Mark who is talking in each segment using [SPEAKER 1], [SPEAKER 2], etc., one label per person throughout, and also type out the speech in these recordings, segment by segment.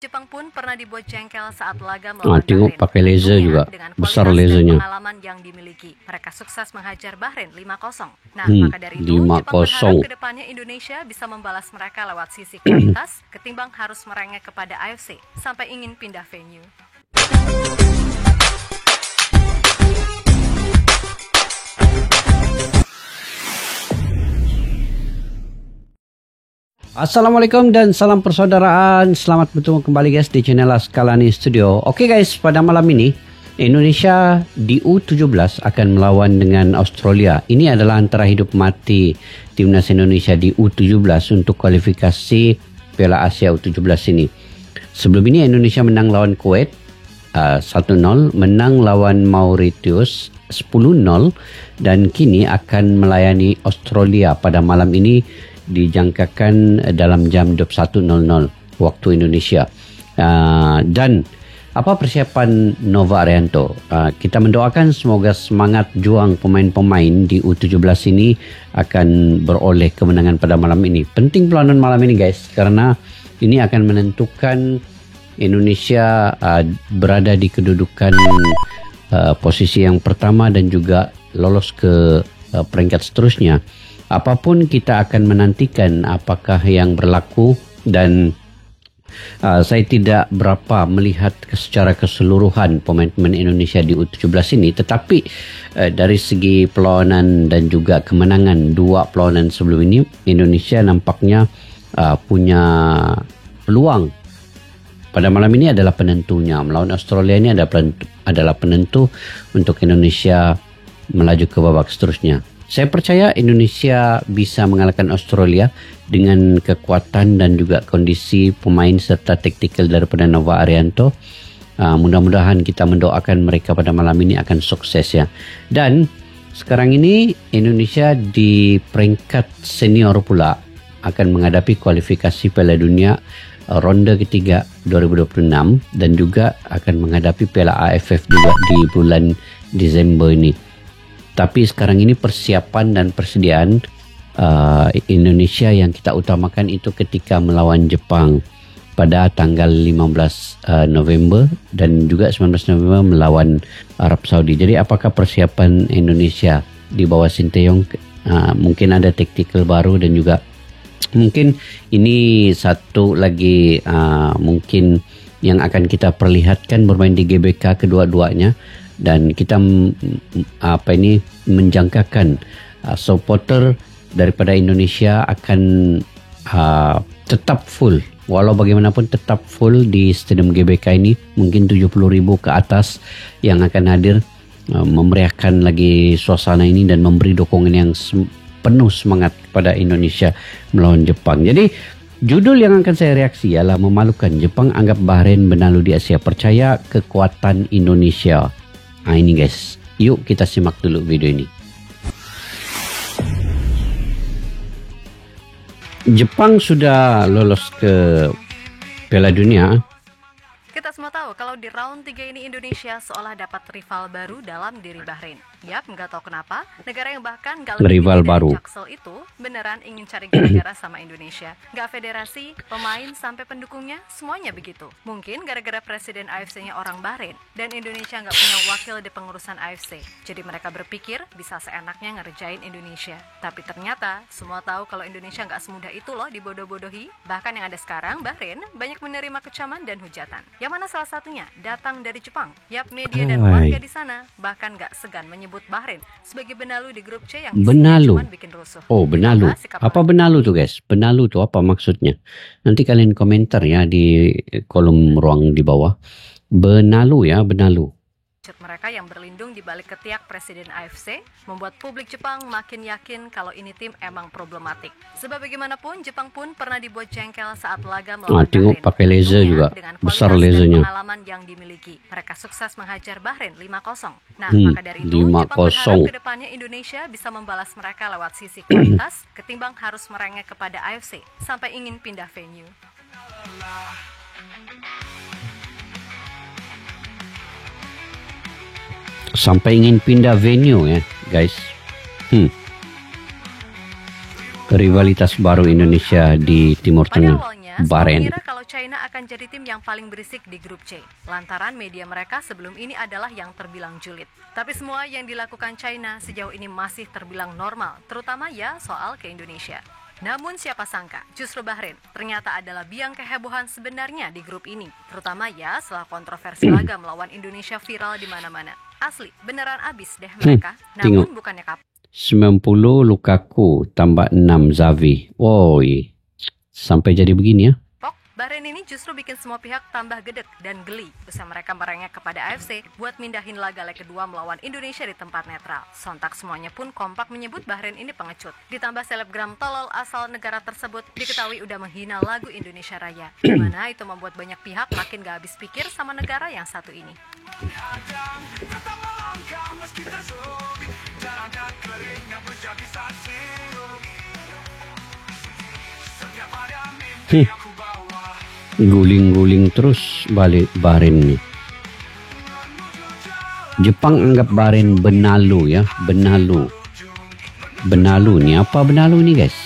[SPEAKER 1] Jepang pun pernah dibuat jengkel saat laga melawan
[SPEAKER 2] Tengok
[SPEAKER 1] Bahrain.
[SPEAKER 2] pakai laser juga,
[SPEAKER 1] Dengan
[SPEAKER 2] besar
[SPEAKER 1] kualitas dan
[SPEAKER 2] lasernya.
[SPEAKER 1] pengalaman yang dimiliki, mereka sukses menghajar Bahrain 5-0. Nah, maka dari itu,
[SPEAKER 2] 5-0.
[SPEAKER 1] Jepang berharap kedepannya Indonesia bisa membalas mereka lewat sisi kualitas, ketimbang harus merengek kepada AFC sampai ingin pindah venue.
[SPEAKER 2] Assalamualaikum dan salam persaudaraan. Selamat bertemu kembali guys di channel Askalani Studio. Oke guys, pada malam ini Indonesia di U17 akan melawan dengan Australia. Ini adalah antara hidup mati timnas Indonesia di U17 untuk kualifikasi Piala Asia U17 ini. Sebelum ini Indonesia menang lawan Kuwait 1-0, menang lawan Mauritius 10-0 dan kini akan melayani Australia pada malam ini, dijangkakan dalam jam 21.00 waktu Indonesia. Dan apa persiapan Nova Arianto? Kita mendoakan semoga semangat juang pemain-pemain di U17 ini akan beroleh kemenangan pada malam ini. Penting perlawanan malam ini guys, karena ini akan menentukan Indonesia berada di kedudukan posisi yang pertama dan juga lolos ke peringkat seterusnya. Apapun kita akan menantikan apakah yang berlaku, dan saya tidak berapa melihat secara keseluruhan pemain-pemain Indonesia di U17 ini, tetapi dari segi perlawanan dan juga kemenangan dua perlawanan sebelum ini, Indonesia nampaknya punya peluang. Pada malam ini adalah penentunya. Melawan Australia ini adalah penentu untuk Indonesia melaju ke babak seterusnya. Saya percaya Indonesia bisa mengalahkan Australia dengan kekuatan dan juga kondisi pemain serta taktikal daripada Nova Arianto. Mudah-mudahan kita mendoakan mereka pada malam ini akan sukses ya. Dan sekarang ini Indonesia di peringkat senior pula akan menghadapi kualifikasi Piala Dunia ronde ketiga 2026 dan juga akan menghadapi Piala AFF juga di bulan Desember ini. Tapi sekarang ini persiapan dan persediaan Indonesia yang kita utamakan itu ketika melawan Jepang pada tanggal 15 November dan juga 19 November melawan Arab Saudi. Jadi apakah persiapan Indonesia di bawah Sinteyong mungkin ada taktikal baru, dan juga mungkin ini satu lagi mungkin yang akan kita perlihatkan bermain di GBK kedua-duanya. Dan kita menjangkakan supporter daripada Indonesia akan tetap full, walau bagaimanapun tetap full di Stadium GBK ini. Mungkin 70,000 ke atas yang akan hadir, memeriahkan lagi suasana ini dan memberi dukungan yang penuh semangat kepada Indonesia melawan Jepang. Jadi judul yang akan saya reaksi ialah memalukan, Jepang anggap Bahrain benalu di Asia, percaya kekuatan Indonesia. Ini guys, yuk kita simak dulu video ini. Jepang sudah lolos ke Piala Dunia.
[SPEAKER 1] Kita semua tahu kalau di round 3 ini Indonesia seolah dapat rival baru dalam diri Bahrain. Yap, nggak tahu kenapa, negara yang bahkan nggak lebih
[SPEAKER 2] Rival
[SPEAKER 1] dari
[SPEAKER 2] baru.
[SPEAKER 1] Jaksel itu beneran ingin cari gara-gara sama Indonesia. Nggak federasi, pemain, sampai pendukungnya, semuanya begitu. Mungkin gara-gara presiden AFC-nya orang Bahrain, dan Indonesia nggak punya wakil di pengurusan AFC. Jadi mereka berpikir bisa seenaknya ngerjain Indonesia. Tapi ternyata, semua tahu kalau Indonesia nggak semudah itu loh dibodoh-bodohi. Bahkan yang ada sekarang, Bahrain banyak menerima kecaman dan hujatan. Yang mana salah satunya datang dari Jepang. Yap, media dan warga di sana bahkan nggak segan menyebut Bahrain sebagai benalu di grup C yang
[SPEAKER 2] Benalu.
[SPEAKER 1] cuma bikin rusuh.
[SPEAKER 2] Oh, benalu. Apa benalu tuh guys? Benalu tuh apa maksudnya? Nanti kalian komentar ya di kolom ruang di bawah. Benalu ya, benalu.
[SPEAKER 1] Mereka yang berlindung di balik ketiak presiden AFC membuat publik Jepang makin yakin kalau ini tim emang problematik. Sebab bagaimanapun Jepang pun pernah dibuat jengkel saat laga melawan
[SPEAKER 2] Tengok
[SPEAKER 1] Bahrain.
[SPEAKER 2] pakai laser juga,
[SPEAKER 1] Dengan
[SPEAKER 2] besar
[SPEAKER 1] kualitas
[SPEAKER 2] lasernya.
[SPEAKER 1] dan pengalaman yang dimiliki, mereka sukses menghajar Bahrain 5-0. Nah, maka dari itu Jepang
[SPEAKER 2] 5-0.
[SPEAKER 1] berharap kedepannya Indonesia bisa membalas mereka lewat sisi kualitas, ketimbang harus merengek kepada AFC sampai ingin pindah venue.
[SPEAKER 2] Sampai ingin pindah venue ya guys. Rivalitas baru Indonesia di Timur
[SPEAKER 1] Pada
[SPEAKER 2] Tengah,
[SPEAKER 1] awalnya,
[SPEAKER 2] Bahrain.
[SPEAKER 1] semua mengira kalau China akan jadi tim yang paling berisik di grup C. Lantaran media mereka sebelum ini adalah yang terbilang julid. Tapi semua yang dilakukan China sejauh ini masih terbilang normal, terutama ya soal ke Indonesia. Namun siapa sangka, justru Bahrain ternyata adalah biang kehebohan sebenarnya di grup ini. Terutama ya setelah kontroversi laga melawan Indonesia viral di mana-mana. Asli, beneran abis deh mereka. Namun bukannya kapok.
[SPEAKER 2] 90 Lukaku tambah 6 Xavi. Woi. Sampai jadi begini ya.
[SPEAKER 1] Bahrain ini justru bikin semua pihak tambah gedek dan geli usai mereka merengek kepada AFC buat mindahin laga leg kedua melawan Indonesia di tempat netral. Sontak semuanya pun kompak menyebut Bahrain ini pengecut. Ditambah selebgram tolol asal negara tersebut diketahui udah menghina lagu Indonesia Raya. Dimana itu membuat banyak pihak makin gak habis pikir sama negara yang satu ini.
[SPEAKER 2] Guling-guling terus balik Bahrain nih. Jepang anggap Bahrain benalu ya, benalu. Benalu nih, apa benalu nih guys?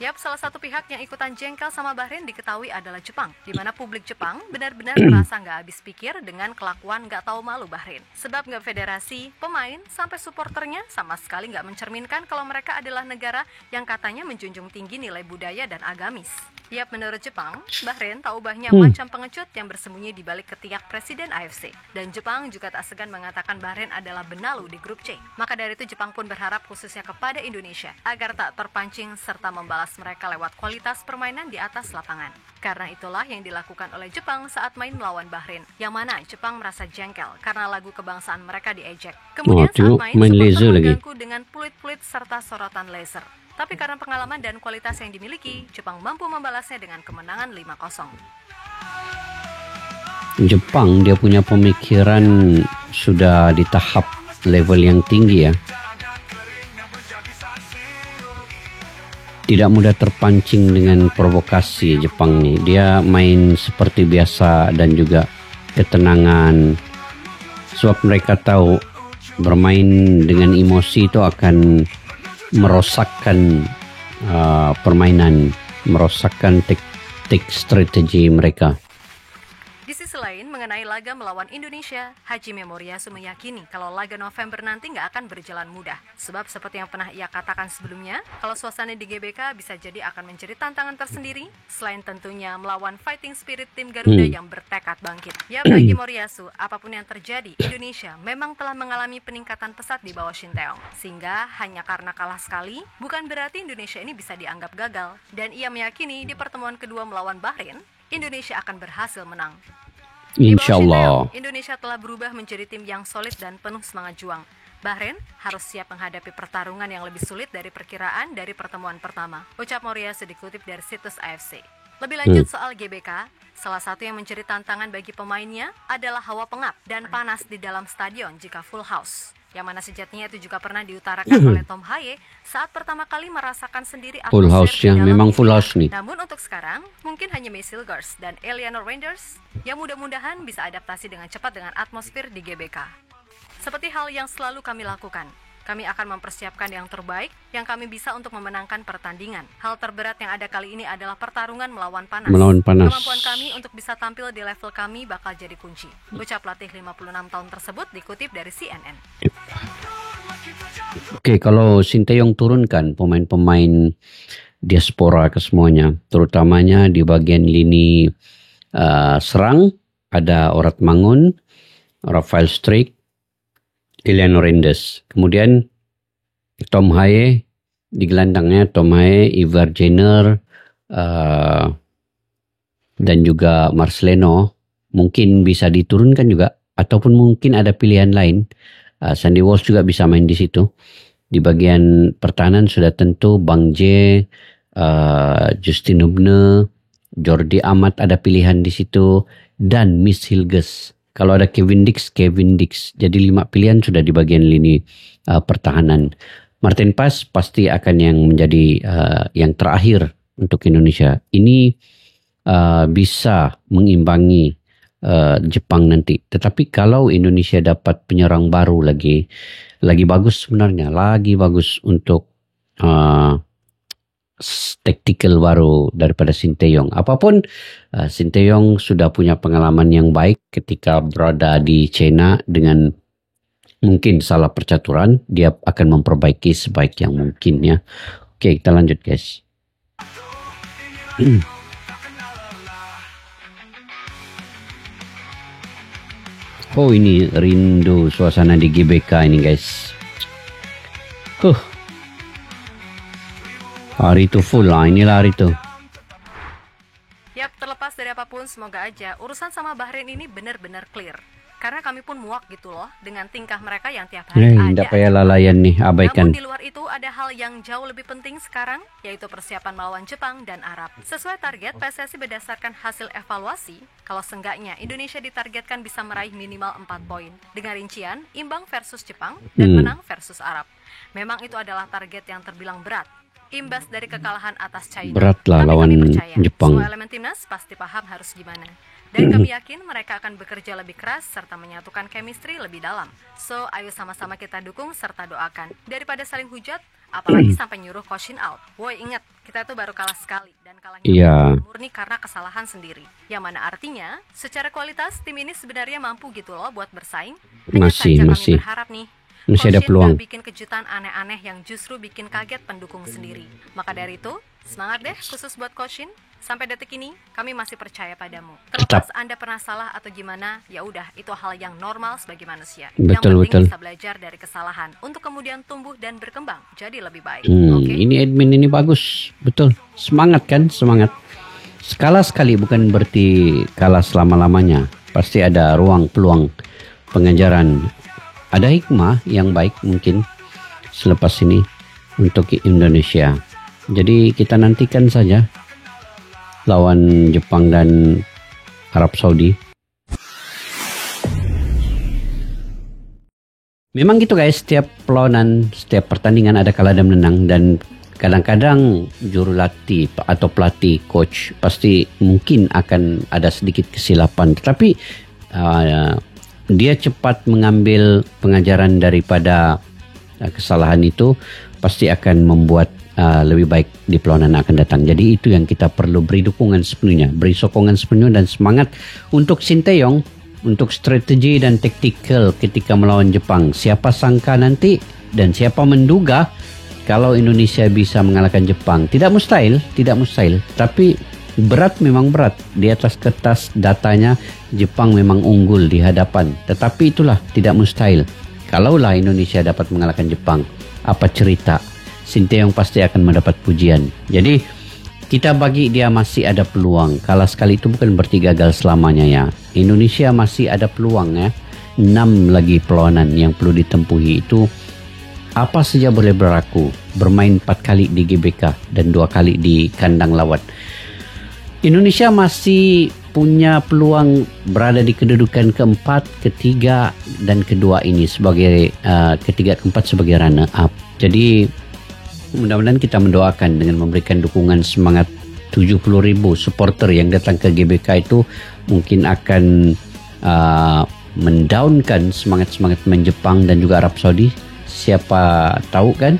[SPEAKER 1] Yap, salah satu pihak yang ikutan jengkel sama Bahrain diketahui adalah Jepang, di mana publik Jepang benar-benar merasa nggak habis pikir dengan kelakuan nggak tahu malu Bahrain. Sebab nggak federasi, pemain, sampai supporternya sama sekali nggak mencerminkan kalau mereka adalah negara yang katanya menjunjung tinggi nilai budaya dan agamis. Yap, menurut Jepang, Bahrain tak ubahnya macam pengecut yang bersembunyi di balik ketiak Presiden AFC. Dan Jepang juga tak segan mengatakan Bahrain adalah benalu di grup C. Maka dari itu Jepang pun berharap khususnya kepada Indonesia agar tak terpancing serta membalas mereka lewat kualitas permainan di atas lapangan. Karena itulah yang dilakukan oleh Jepang saat main melawan Bahrain, yang mana Jepang merasa jengkel karena lagu kebangsaan mereka diejek. Kemudian saat main supporter mengganggu dengan peluit-peluit serta sorotan laser. Tapi karena pengalaman dan kualitas yang dimiliki, Jepang mampu membalasnya dengan kemenangan 5-0.
[SPEAKER 2] Jepang dia punya pemikiran sudah di tahap level yang tinggi ya. Tidak mudah terpancing dengan provokasi Jepang nih. Dia main seperti biasa dan juga ketenangan. Sebab mereka tahu bermain dengan emosi itu akan merosakkan permainan, merosakkan taktik strategi mereka.
[SPEAKER 1] Di sisi lain, mengenai laga melawan Indonesia, Hajime Moriyasu meyakini kalau laga November nanti nggak akan berjalan mudah. Sebab seperti yang pernah ia katakan sebelumnya, kalau suasana di GBK bisa jadi akan menjadi tantangan tersendiri, selain tentunya melawan fighting spirit tim Garuda yang bertekad bangkit. Ya, bagi Moriyasu, apapun yang terjadi, Indonesia memang telah mengalami peningkatan pesat di bawah Shin Tae-yong. Sehingga hanya karena kalah sekali, bukan berarti Indonesia ini bisa dianggap gagal. Dan ia meyakini di pertemuan kedua melawan Bahrain, Indonesia akan berhasil menang.
[SPEAKER 2] Insya Allah.
[SPEAKER 1] Indonesia telah berubah menjadi tim yang solid dan penuh semangat juang. Bahrain harus siap menghadapi pertarungan yang lebih sulit dari perkiraan dari pertemuan pertama. Ucap Moriyasu dikutip dari situs AFC. Lebih lanjut soal GBK, salah satu yang menjadi tantangan bagi pemainnya adalah hawa pengap dan panas di dalam stadion jika full house. Yang mana sejatinya itu juga pernah diutarakan oleh Tom Haye saat pertama kali merasakan sendiri
[SPEAKER 2] full house yang memang full house nih.
[SPEAKER 1] Namun untuk sekarang, mungkin hanya May Silgers dan Eleanor Reinders yang mudah-mudahan bisa adaptasi dengan cepat dengan atmosfer di GBK. Seperti hal yang selalu kami lakukan, kami akan mempersiapkan yang terbaik yang kami bisa untuk memenangkan pertandingan. Hal terberat yang ada kali ini adalah pertarungan melawan panas. Kemampuan kami untuk bisa tampil di level kami bakal jadi kunci. Ucap pelatih 56 tahun tersebut dikutip dari CNN.
[SPEAKER 2] Oke, kalau Shin Tae-yong turunkan pemain-pemain diaspora ke semuanya, terutamanya di bagian lini serang, ada Orat Mangun, Rafael Struijk, Eleanor Reinders. Kemudian Tom Haye di gelandangnya, Tom Haye, Ivar Jenner, dan juga Marcelino mungkin bisa diturunkan juga, ataupun mungkin ada pilihan lain. Sandy Walsh juga bisa main di situ. Di bagian pertahanan sudah tentu Bang J, Justin Hubner, Jordi Amat ada pilihan di situ, dan Miss Hilgers. Kalau ada Kevin Dix. Jadi 5 pilihan sudah di bagian lini pertahanan. Martin Paes pasti akan yang menjadi yang terakhir untuk Indonesia. Ini bisa mengimbangi Jepang nanti. Tetapi kalau Indonesia dapat penyerang baru lagi bagus sebenarnya, lagi bagus untuk tactical baru daripada Sinteyong. Apapun, Sinteyong sudah punya pengalaman yang baik ketika berada di China. Dengan mungkin salah percaturan, dia akan memperbaiki sebaik yang mungkin ya. Oke, kita lanjut guys. Oh, ini rindu suasana di GBK ini guys. Hari itu full lah, inilah hari itu.
[SPEAKER 1] Yap, terlepas dari apapun, semoga aja urusan sama Bahrain ini benar-benar clear. Karena kami pun muak gitu loh dengan tingkah mereka yang tiap hari ada.
[SPEAKER 2] Tidak payah lalayan nih, abaikan.
[SPEAKER 1] Namun di luar itu ada hal yang jauh lebih penting sekarang, yaitu persiapan melawan Jepang dan Arab. Sesuai target, PSSI berdasarkan hasil evaluasi, kalau seenggaknya Indonesia ditargetkan bisa meraih minimal 4 poin. Dengan rincian, imbang versus Jepang dan menang versus Arab. Memang itu adalah target yang terbilang berat. Imbas dari kekalahan atas China.
[SPEAKER 2] Berat lah lawan Jepang.
[SPEAKER 1] Semua elemen timnas pasti paham harus gimana. Dan kami yakin mereka akan bekerja lebih keras serta menyatukan chemistry lebih dalam. So, ayo sama-sama kita dukung serta doakan. Daripada saling hujat, apalagi sampai nyuruh coach out. Woi, ingat, kita itu baru kalah sekali. Dan kalahnya murni karena kesalahan sendiri. Yang mana artinya, secara kualitas, tim ini sebenarnya mampu gitu loh buat bersaing. Hanya saja kami berharap nih,
[SPEAKER 2] masih ada peluang.
[SPEAKER 1] Bikin kejutan aneh-aneh yang justru bikin kaget pendukung sendiri. Maka dari itu, semangat deh khusus buat Coach Shin. Sampai detik ini, kami masih percaya padamu. Terlepas Anda pernah salah atau gimana, ya udah, itu hal yang normal sebagai manusia. Yang penting bisa belajar dari kesalahan untuk kemudian tumbuh dan berkembang jadi lebih baik.
[SPEAKER 2] Ini admin ini bagus, betul. Semangat kan, semangat. Skala sekali bukan berarti kalah selama-lamanya. Pasti ada ruang peluang pengajaran. Ada hikmah yang baik mungkin selepas ini untuk Indonesia. Jadi kita nantikan saja lawan Jepang dan Arab Saudi. Memang gitu guys, setiap perlawanan, setiap pertandingan ada kalah dan menang. Dan kadang-kadang jurulatih atau pelatih, coach pasti mungkin akan ada sedikit kesilapan. Tetapi dia cepat mengambil pengajaran daripada kesalahan itu, pasti akan membuat lebih baik di perlawanan akan datang. Jadi itu yang kita perlu beri dukungan sepenuhnya, beri sokongan sepenuhnya dan semangat untuk Sinteyong, untuk strategi dan taktikal ketika melawan Jepang. Siapa sangka nanti dan siapa menduga kalau Indonesia bisa mengalahkan Jepang. Tidak mustahil, tapi berat memang berat. Di atas kertas datanya Jepang memang unggul di hadapan. Tetapi itulah tidak mustahil. Kalaulah Indonesia dapat mengalahkan Jepang, apa cerita? Sinteyong pasti akan mendapat pujian. Jadi kita bagi dia masih ada peluang. Kalah sekali itu bukan berarti gagal selamanya ya. Indonesia masih ada peluang ya. 6 lagi perlawanan yang perlu ditempuhi itu. Apa saja boleh berlaku. Bermain 4 kali di GBK dan 2 kali di kandang lawan. Indonesia masih punya peluang berada di kedudukan keempat, ketiga dan kedua ini sebagai ketiga keempat sebagai runner up. Jadi mudah-mudahan kita mendoakan dengan memberikan dukungan semangat 70,000 supporter yang datang ke GBK itu mungkin akan mendownkan semangat-semangat main Jepang dan juga Arab Saudi. Siapa tahu kan?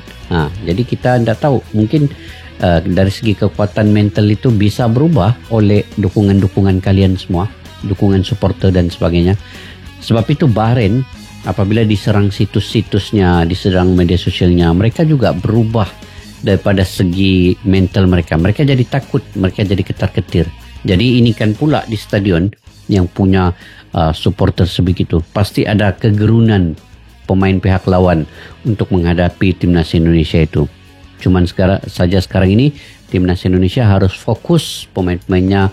[SPEAKER 2] Jadi kita tidak tahu. Mungkin dari segi kekuatan mental itu bisa berubah oleh dukungan-dukungan kalian semua, dukungan supporter dan sebagainya. Sebab itu Bahrain apabila diserang situs-situsnya, diserang media sosialnya, mereka juga berubah daripada segi mental mereka. Mereka jadi takut, mereka jadi ketar-ketir. Jadi ini kan pula di stadion yang punya supporter sebegitu. Pasti ada kegerunan pemain pihak lawan untuk menghadapi timnas Indonesia itu. Cuman sekarang ini timnas Indonesia harus fokus pemain-pemainnya,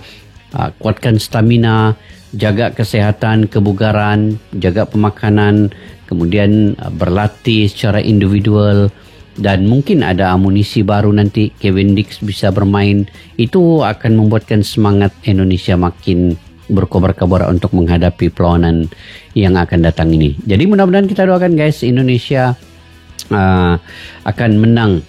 [SPEAKER 2] kuatkan stamina, jaga kesehatan, kebugaran, jaga pemakanan, kemudian berlatih secara individual dan mungkin ada amunisi baru nanti Kevin Dix bisa bermain. Itu akan membuatkan semangat Indonesia makin berkobar-kabar untuk menghadapi perlawanan yang akan datang ini. Jadi mudah-mudahan kita doakan guys, Indonesia akan menang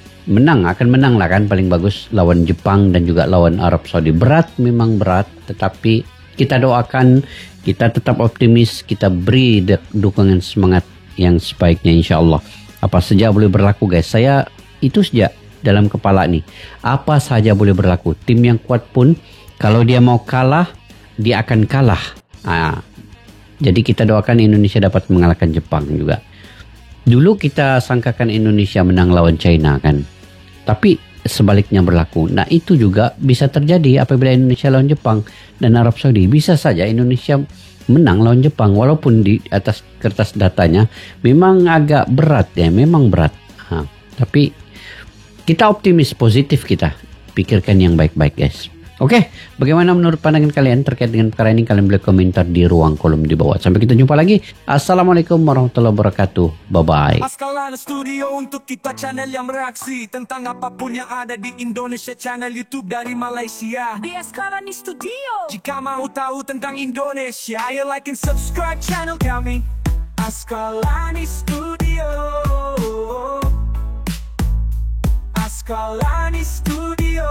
[SPEAKER 2] lah kan, paling bagus lawan Jepang dan juga lawan Arab Saudi. Berat memang berat, tetapi kita doakan Kita tetap optimis, kita beri dukungan semangat yang sebaiknya insya Allah. Apa saja boleh berlaku guys. Saya itu saja dalam kepala nih. Apa saja boleh berlaku. Tim yang kuat pun kalau dia mau kalah, dia akan kalah. Jadi kita doakan Indonesia dapat mengalahkan Jepang juga. Dulu kita sangkakan Indonesia menang lawan China kan. Tapi sebaliknya berlaku. Nah itu juga bisa terjadi apabila Indonesia lawan Jepang dan Arab Saudi. Bisa saja Indonesia menang lawan Jepang walaupun di atas kertas datanya memang agak berat ya, memang berat. Tapi kita optimis, positif kita. Pikirkan yang baik-baik guys. Oke, bagaimana menurut pandangan kalian terkait dengan perkara ini? Kalian boleh komentar di ruang kolom di bawah. Sampai kita jumpa lagi. Assalamualaikum warahmatullahi wabarakatuh. Bye-bye.
[SPEAKER 3] Askalana Studio untuk kita channel yang bereaksi tentang apapun yang ada di Indonesia, channel YouTube dari Malaysia di Askalani Studio. Jika mau tahu tentang Indonesia, ayo like and subscribe channel kami Askalani Studio. Askalani Studio.